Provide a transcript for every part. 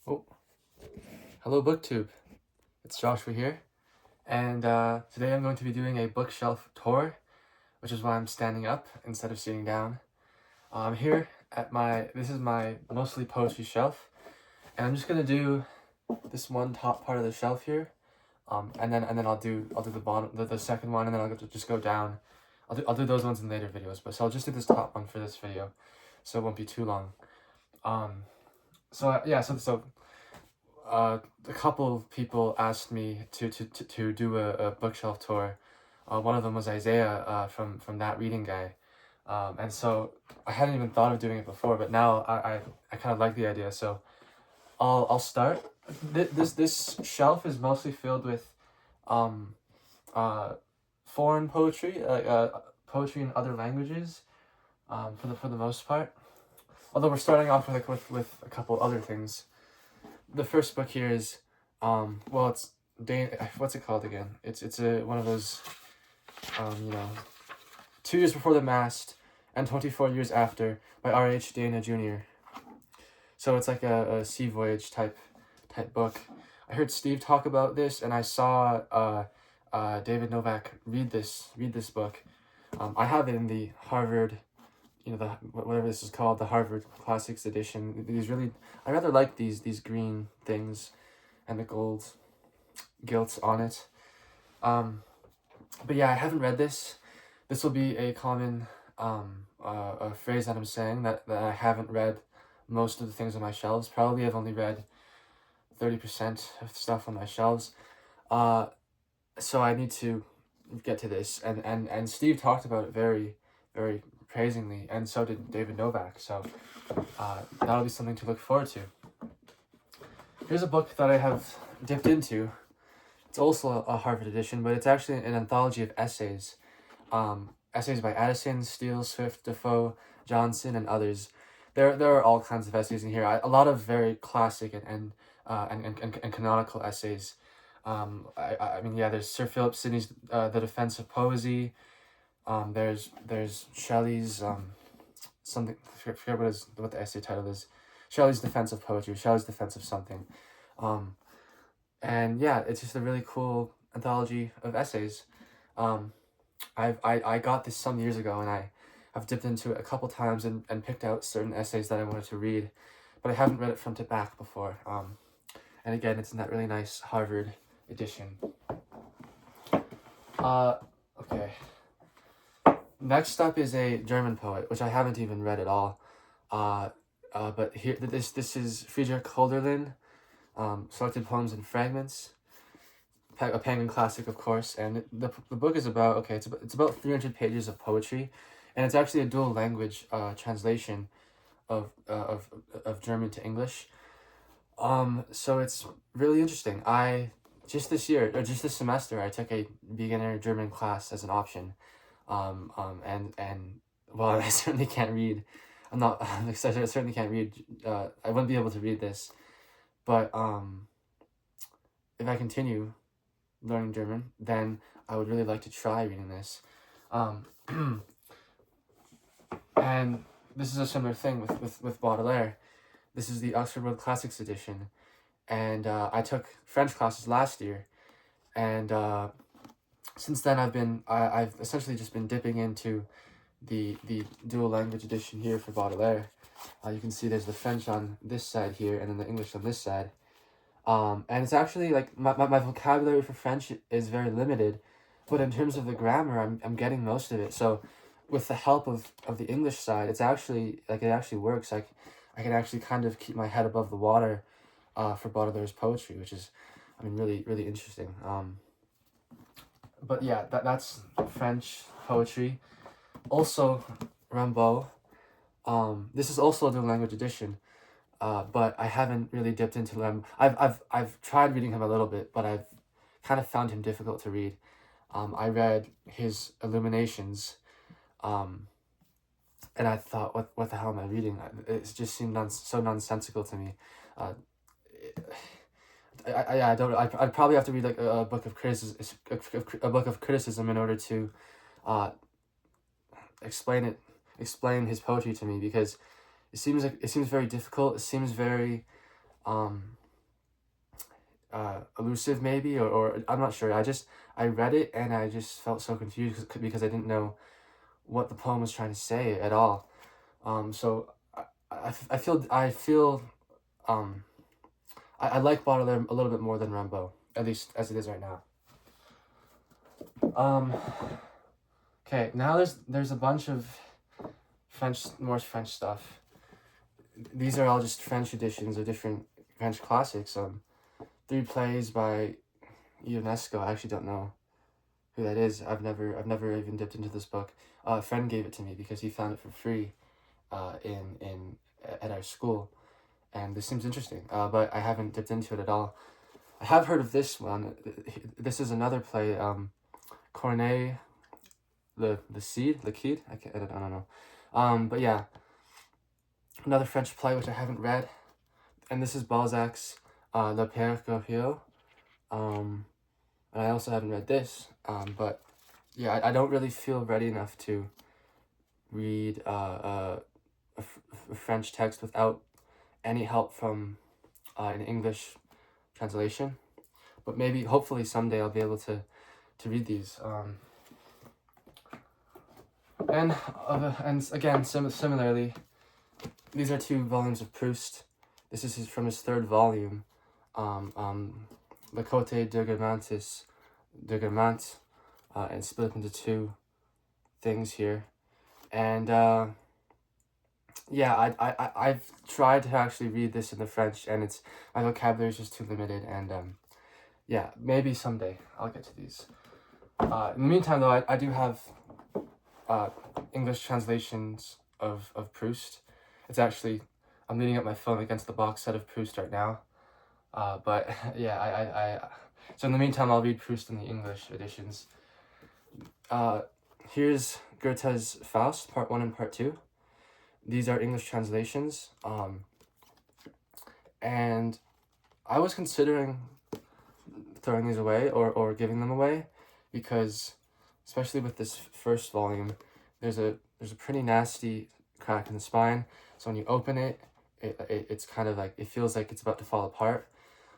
Oh, hello BookTube. It's Joshua here, and today I'm going to be doing a bookshelf tour, which is why I'm standing up instead of sitting down. I'm here at this is my mostly poetry shelf, and I'm just gonna do this one top part of the shelf here, and then I'll do the bottom, the second one, and then just go down. I'll do those ones in later videos, but so I'll just do this top one for this video, so it won't be too long. Um, yeah, so a couple of people asked me to do a bookshelf tour. One of them was Isaiah from That Reading Guy. And so I hadn't even thought of doing it before, but now I kind of like the idea. So I'll start. This shelf is mostly filled with um, uh, foreign poetry, poetry in other languages, for the most part. Although we're starting off with a couple other things. The first book here is well, it's what's it called again? It's a one of those 2 years before the mast and 24 years after by R.H. Dana Jr. So it's like a sea voyage type book. I heard Steve talk about this, and I saw David Novak read this book. I have it in the Harvard, the whatever this is called, the Harvard Classics edition. I rather like these green things and the gold gilt on it. But yeah, I haven't read this. This will be a common a phrase that I'm saying, that I haven't read most of the things on my shelves. Probably I've only read 30% of the stuff on my shelves. So I need to get to this, and Steve talked about it very, very praisingly, and so did David Novak. So that'll be something to look forward to. Here's a book that I have dipped into. It's also a Harvard edition, but it's actually an anthology of essays. Essays by Addison, Steele, Swift, Defoe, Johnson, and others. There are all kinds of essays in here. A lot of very classic and canonical essays. I mean, yeah, there's Sir Philip Sidney's The Defense of Poesy. There's Shelley's something. I forget what the essay title is. Shelley's Defense of Poetry. Shelley's Defense of something. And yeah, it's just a really cool anthology of essays. I got this some years ago, and I've dipped into it a couple times and picked out certain essays that I wanted to read, but I haven't read it front to back before. And again, it's in that really nice Harvard edition. Okay. Next up is a German poet, which I haven't even read at all. But here, this is Friedrich Hölderlin, Selected Poems and Fragments, a Penguin classic, of course. And the book is about, it's about 300 pages of poetry, and it's actually a dual language translation of German to English. So it's really interesting. Just this semester, I took a beginner German class as an option. And well, I certainly can't read. I certainly can't read. I wouldn't be able to read this, but if I continue learning German, then I would really like to try reading this. And this is a similar thing with Baudelaire. This is the Oxford World Classics edition, and I took French classes last year, and since then I've essentially just been dipping into the dual language edition here for Baudelaire. You can see there's the French on this side here, and then the English on this side. And it's actually like my vocabulary for French is very limited, but in terms of the grammar, I'm getting most of it. So with the help of the English side, it actually works. I can actually kind of keep my head above the water for Baudelaire's poetry, which is, I mean, really, really interesting. But yeah, that's French poetry. Also, Rimbaud. This is also a dual language edition, but I haven't really dipped into him. I've tried reading him a little bit, but I've kind of found him difficult to read. I read his Illuminations, and I thought, what the hell am I reading? It just seemed so nonsensical to me. I'd probably have to read like a book of criticism in order to explain his poetry to me, because it seems very difficult. It seems very elusive maybe, or I'm not sure. I read it and I just felt so confused because I didn't know what the poem was trying to say at all. So I feel I like Baudelaire a little bit more than Rimbaud, at least as it is right now. Okay, now there's a bunch of more French stuff. These are all just French editions of different French classics. 3 plays by UNESCO. I actually don't know who that is. I've never even dipped into this book. A friend gave it to me because he found it for free, at our school, and this seems interesting. But I haven't dipped into it at all. I have heard of this one. This is another play. Corneille, the Cid. I don't know. But yeah, another French play which I haven't read, and this is Balzac's Le Père Goriot. And I also haven't read this. But yeah, I don't really feel ready enough to read a French text without any help from an English translation. But maybe, hopefully, someday I'll be able to read these. And again, similarly, these are 2 volumes of Proust. This is from his 3rd volume, Le Côté de Guermantes, and split up into 2 things here. And yeah, I've tried to actually read this in the French, and my vocabulary is just too limited. And yeah, maybe someday I'll get to these. In the meantime, though, I do have English translations of Proust. It's actually, I'm leaning up my phone against the box set of Proust right now. But yeah, so in the meantime, I'll read Proust in the English editions. Here's Goethe's Faust, Part 1 and Part 2. These are English translations. And I was considering throwing these away or giving them away, because especially with this first volume, there's a pretty nasty crack in the spine. So when you open it, it's kind of like, it feels like it's about to fall apart.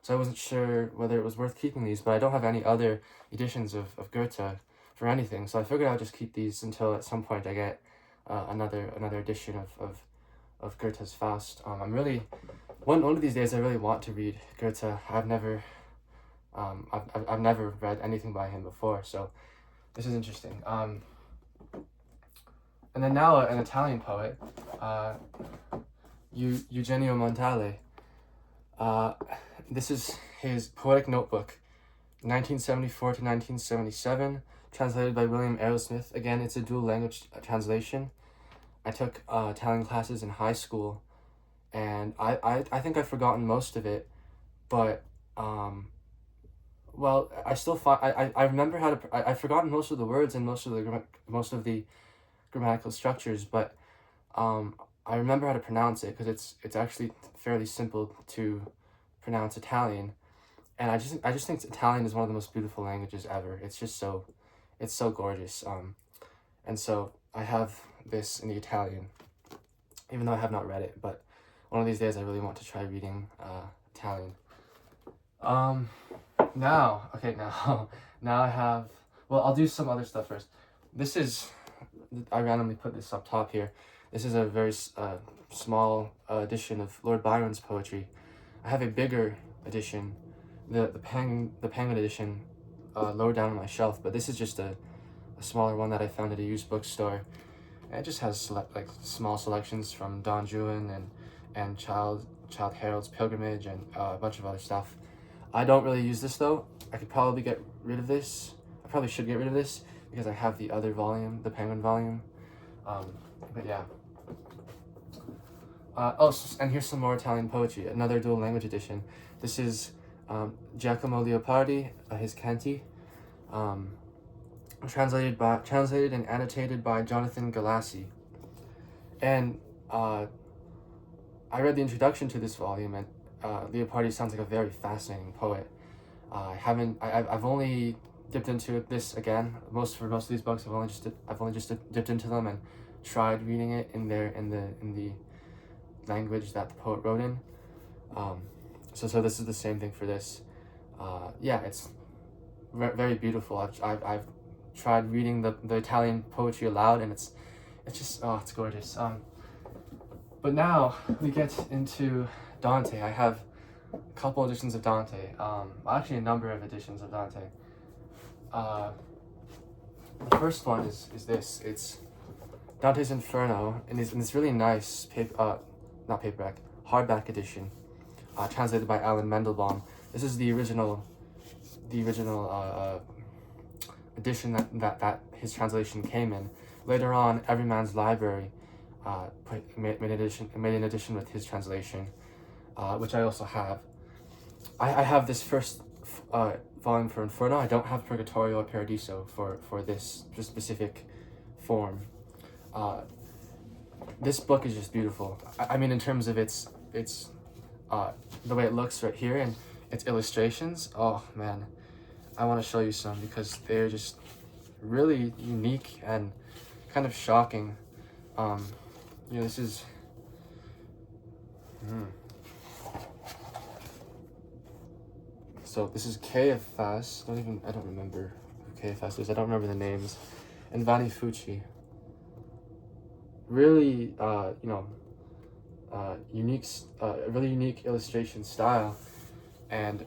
So I wasn't sure whether it was worth keeping these, but I don't have any other editions of Goethe for anything. So I figured I'll just keep these until at some point I get another edition of Goethe's Faust. I'm really, one of these days I really want to read Goethe. I've never read anything by him before, so this is interesting. And then now an Italian poet, Eugenio Montale. This is his poetic notebook, 1974 to 1977, translated by William Arrowsmith. Again, it's a dual language translation. I took Italian classes in high school, and I think I've forgotten most of it, but well, I still I remember how to. I've forgotten most of the words and most of the grammatical structures, but I remember how to pronounce it because it's actually fairly simple to pronounce Italian, and I just think Italian is one of the most beautiful languages ever. It's so gorgeous. And so I have this in the Italian, even though I have not read it, but one of these days I really want to try reading Italian. Now I have, well, I'll do some other stuff first. This is, I randomly put this up top here. This is a very small edition of Lord Byron's poetry. I have a bigger edition, the Penguin edition, lower down on my shelf, but this is just a smaller one that I found at a used bookstore. And it just has small selections from Don Juan and Child Harold's Pilgrimage and a bunch of other stuff. I don't really use this though. I could probably get rid of this. I probably should get rid of this because I have the other volume, the Penguin volume. But yeah. And here's some more Italian poetry, another dual language edition. This is Giacomo Leopardi, his Canti, translated and annotated by Jonathan Galassi. And I read the introduction to this volume, and Leopardi sounds like a very fascinating poet. I've only dipped into this again. For most of these books, I've only just dipped into them and tried reading it in the language that the poet wrote in. So this is the same thing for this. Yeah, it's very beautiful. I've tried reading the Italian poetry aloud, and it's just, oh, it's gorgeous. But now we get into Dante. I have a couple editions of Dante. Actually, a number of editions of Dante. The first one is this. It's Dante's Inferno, and it's in this really nice not paperback, hardback edition, translated by Alan Mendelbaum. This is the original edition that his translation came in. Later on, Everyman's Library made an edition with his translation, which I also have. I have this first volume for Inferno. I don't have Purgatorio or Paradiso for this specific form. This book is just beautiful. I mean, in terms of its the way it looks right here and its illustrations. Oh man, I want to show you some because they're just really unique and kind of shocking. This is. So this is Caiaphas. I don't remember who Caiaphas is. I don't remember the names. And Vanni Fucci. Really, really unique illustration style, and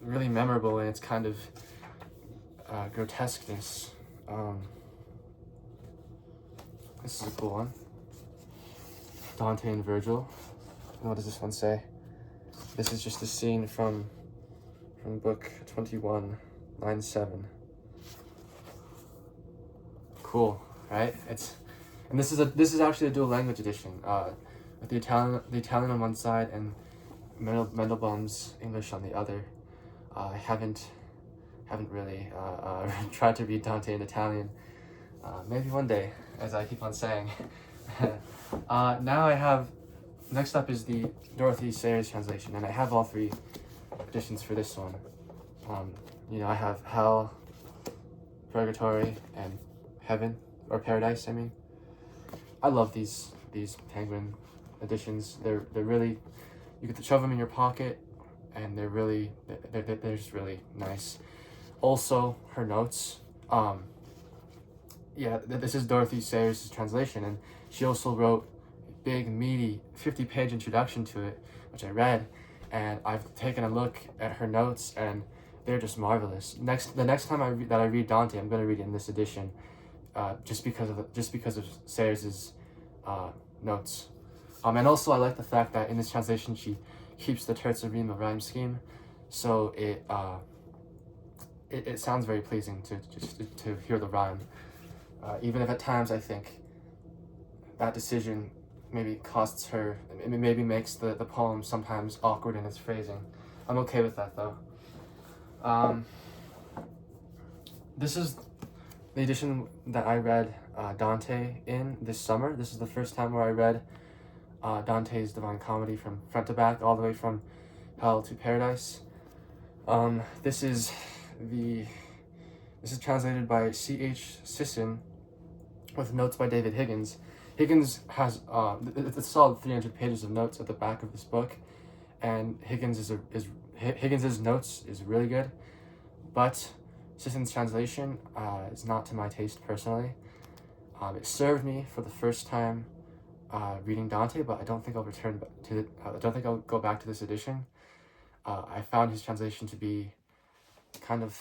really memorable in its kind of grotesqueness. This is a cool one. Dante and Virgil. And what does this one say? This is just a scene from book 21, line 7. Cool, right? And this is actually a dual language edition, with the Italian on one side and Mendelbaum's English on the other. I haven't really tried to read Dante in Italian. Maybe one day, as I keep on saying. Next up is the Dorothy Sayers translation, and I have all 3 editions for this one. I have Hell, Purgatory, and Heaven, or Paradise, I mean. I love these Penguin editions. They're really, you get to shove them in your pocket, and they're just really nice. Also, her notes. This is Dorothy Sayers' translation, and she also wrote a big, meaty, 50-page introduction to it, which I read, and I've taken a look at her notes, and they're just marvelous. The next time I read Dante, I'm going to read it in this edition, just because of Sayers' notes. And also I like the fact that in this translation she keeps the terza rima rhyme scheme, so it sounds very pleasing to hear the rhyme. Even if at times I think that decision maybe costs her, it maybe makes the poem sometimes awkward in its phrasing. I'm okay with that though. This is the edition that I read Dante in this summer. This is the first time where I read Dante's Divine Comedy from front to back, all the way from Hell to Paradise. This is translated by C.H. Sisson with notes by David Higgins. Higgins has it's a solid 300 pages of notes at the back of this book, and Higgins' notes is really good, but Sisson's translation is not to my taste personally. It served me for the first time reading Dante, but I don't think I'll return to it. I don't think I'll go back to this edition. I found his translation to be kind of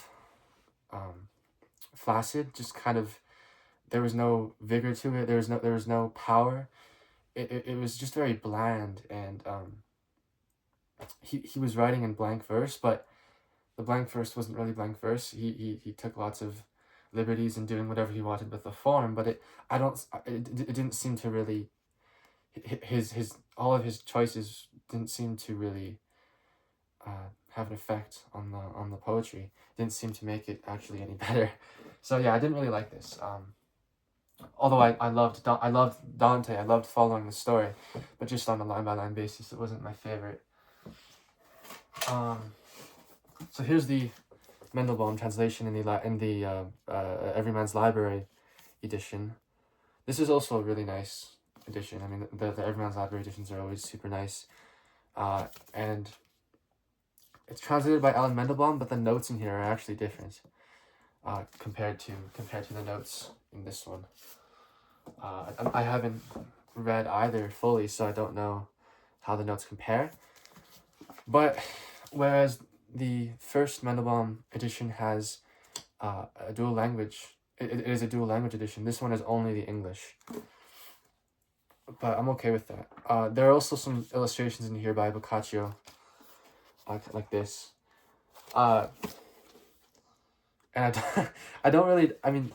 flaccid, just kind of, there was no vigor to it. There was no power. It was just very bland, and he was writing in blank verse, but the blank verse wasn't really blank verse. He took lots of liberties in doing whatever he wanted with the form, but it didn't seem to really, all of his choices didn't seem to really have an effect on the poetry. Didn't seem to make it actually any better. So yeah, I didn't really like this. Although I loved Dante, I loved following the story, but just on a line by line basis, it wasn't my favorite. So here's the Mendelbaum translation in the Everyman's Library edition. This is also a really nice edition. I mean, the Everyman's Library editions are always super nice, and it's translated by Alan Mendelbaum, but the notes in here are actually different compared to the notes in this one. I haven't read either fully, so I don't know how the notes compare. But whereas the first Mendelbaum edition has a dual language, it is a dual language edition. This one is only the English. But I'm okay with that. There are also some illustrations in here by Boccaccio, like this. And I don't really. I mean,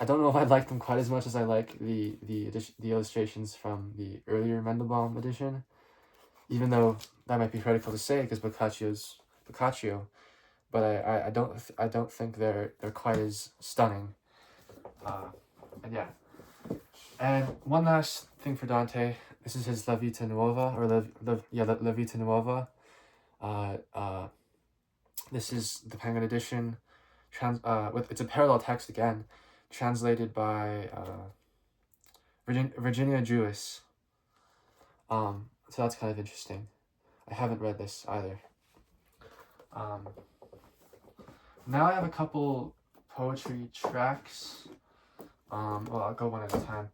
I don't know if I like them quite as much as I like the illustrations from the earlier Mendelbaum edition, even though that might be heretical to say because Boccaccio's Boccaccio, but I don't think they're quite as stunning. And yeah. And one last thing for Dante. This is his La Vita Nuova, or La Vita Nuova. This is the Penguin edition. It's a parallel text again, translated by Virginia Jewis. So that's kind of interesting. I haven't read this either. Now I have a couple poetry tracks. Well, I'll go one at a time.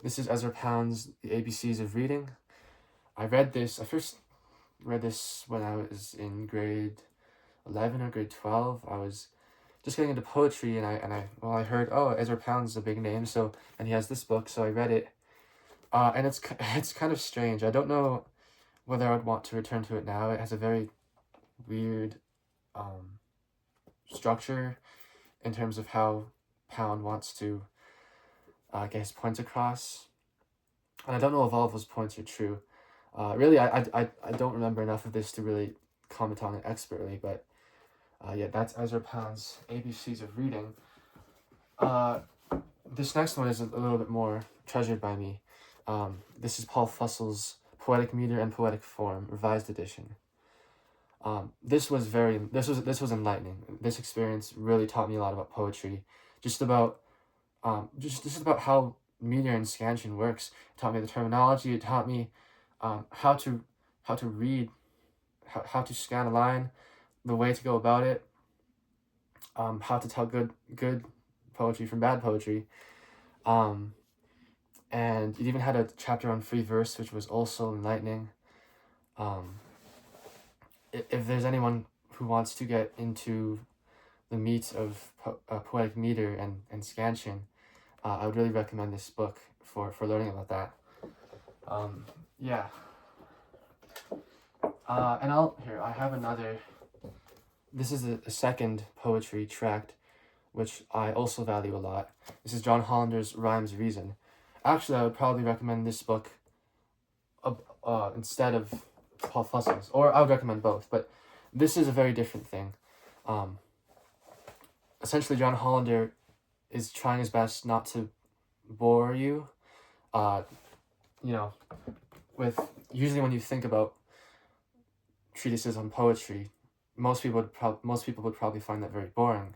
This is Ezra Pound's The ABCs of Reading. I first read this when I was in grade 11 or grade 12. I was just getting into poetry, and I heard, oh, Ezra Pound's a big name, and he has this book, so I read it. And it's kind of strange. I don't know whether I would want to return to it now. It has a very weird structure in terms of how Pound wants to get his points across, and I don't know if all of those points are true. Really, I don't remember enough of this to really comment on it expertly, but yeah, that's Ezra Pound's ABCs of Reading. This next one is a little bit more treasured by me. This is Paul Fussell's Poetic Meter and Poetic Form, revised edition. This was enlightening. This experience really taught me a lot about poetry, just about how meter and scansion works. It taught me the terminology. It taught me how to read, how to scan a line, the way to go about it, how to tell good poetry from bad poetry. And it even had a chapter on free verse, which was also enlightening. If there's anyone who wants to get into the meat of poetic meter and scansion, I would really recommend this book for learning about that. Yeah. And I have another. This is a second poetry tract, which I also value a lot. This is John Hollander's Rhymes Reason. Actually, I would probably recommend this book instead of Paul Fussell's, or I would recommend both, but this is a very different thing. Essentially, John Hollander is trying his best not to bore you. Usually when you think about treatises on poetry, most people would probably find that very boring,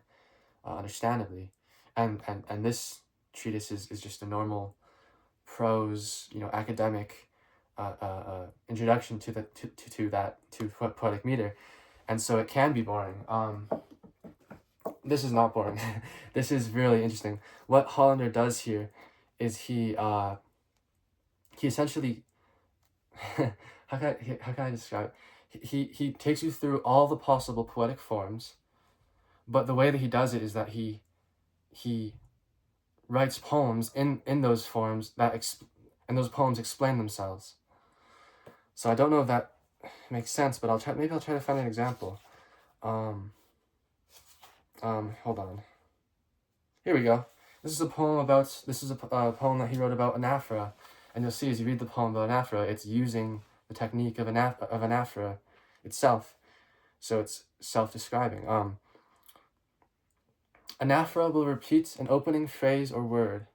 understandably, and this treatise is just a normal prose, academic introduction to poetic meter, and so it can be boring. This is not boring. This is really interesting. What Hollander does here is he essentially how can I describe it? He takes you through all the possible poetic forms, but the way that he does it is that he writes poems in those forms and those poems explain themselves. So I don't know if that makes sense, but I'll try to find an example. Hold on. Here we go. This is a poem that he wrote about anaphora, and you'll see as you read the poem about anaphora, it's using the technique of anaphora itself, so it's self-describing. Anaphora will repeat an opening phrase or word.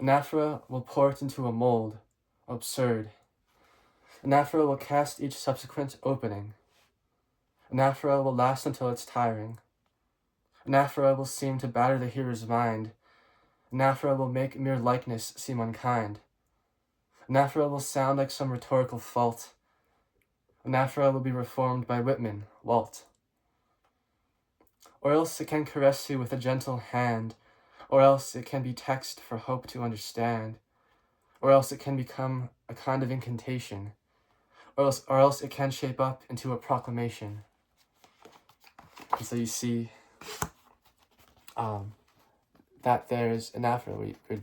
Anaphora will pour it into a mold, absurd. Anaphora will cast each subsequent opening. Anaphora will last until it's tiring. Anaphora will seem to batter the hearer's mind. Anaphora will make mere likeness seem unkind. Anaphora will sound like some rhetorical fault. Anaphora will be reformed by Whitman, Walt. Or else it can caress you with a gentle hand, or else it can be text for hope to understand, or else it can become a kind of incantation, or else it can shape up into a proclamation. And so you see that there's anaphora where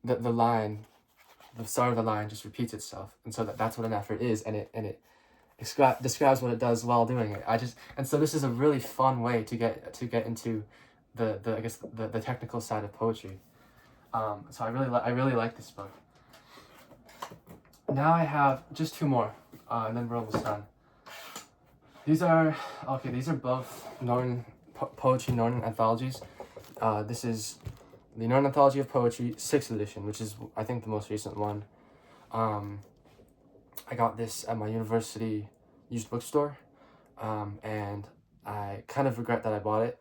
the line, the start of the line just repeats itself, and so that's what anaphora is, and it describes what it does while doing it. And so this is a really fun way to get into the technical side of poetry. So I really like this book. Now I have just two more, and then we're almost done. These are both poetry Northern anthologies. This is the Northern Anthology of Poetry, 6th edition, which is, I think, the most recent one. I got this at my university used bookstore, and I kind of regret that I bought it,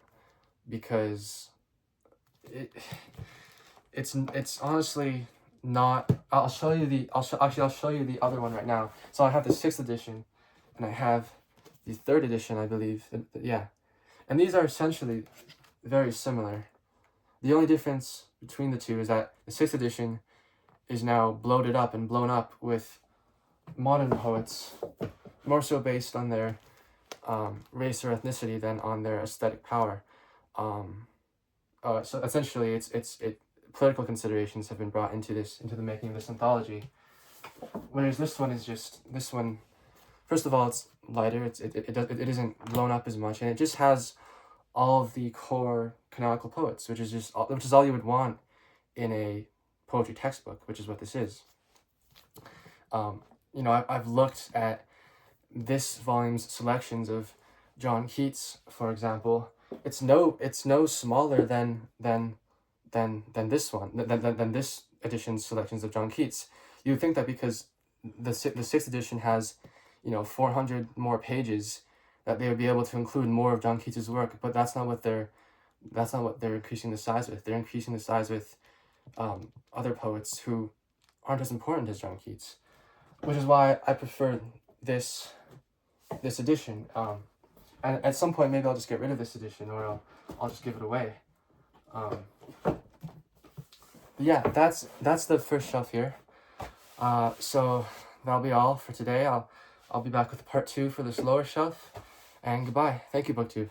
because it's honestly not. I'll show you the other one right now. So I have the 6th edition, and I have the 3rd edition, I believe. Yeah, and these are essentially very similar. The only difference between the two is that the 6th edition is now bloated up and blown up with modern poets, more so based on their race or ethnicity than on their aesthetic power. So essentially, political considerations have been brought into the making of this anthology. Whereas this one, first of all, it's lighter. It isn't blown up as much, and it just has all of the core canonical poets, which is all you would want in a poetry textbook, which is what this is. I've looked at this volume's selections of John Keats, for example. It's no smaller than this one, than this edition's selections of John Keats. You would think that because the 6th edition has 400 more pages, that they would be able to include more of John Keats's work, but that's not what they're increasing the size with. They're increasing the size with other poets who aren't as important as John Keats, which is why I prefer this edition. And at some point, maybe I'll just get rid of this edition, or I'll just give it away. But yeah, that's the first shelf here. So that'll be all for today. I'll be back with part 2 for this lower shelf, and goodbye. Thank you, BookTube.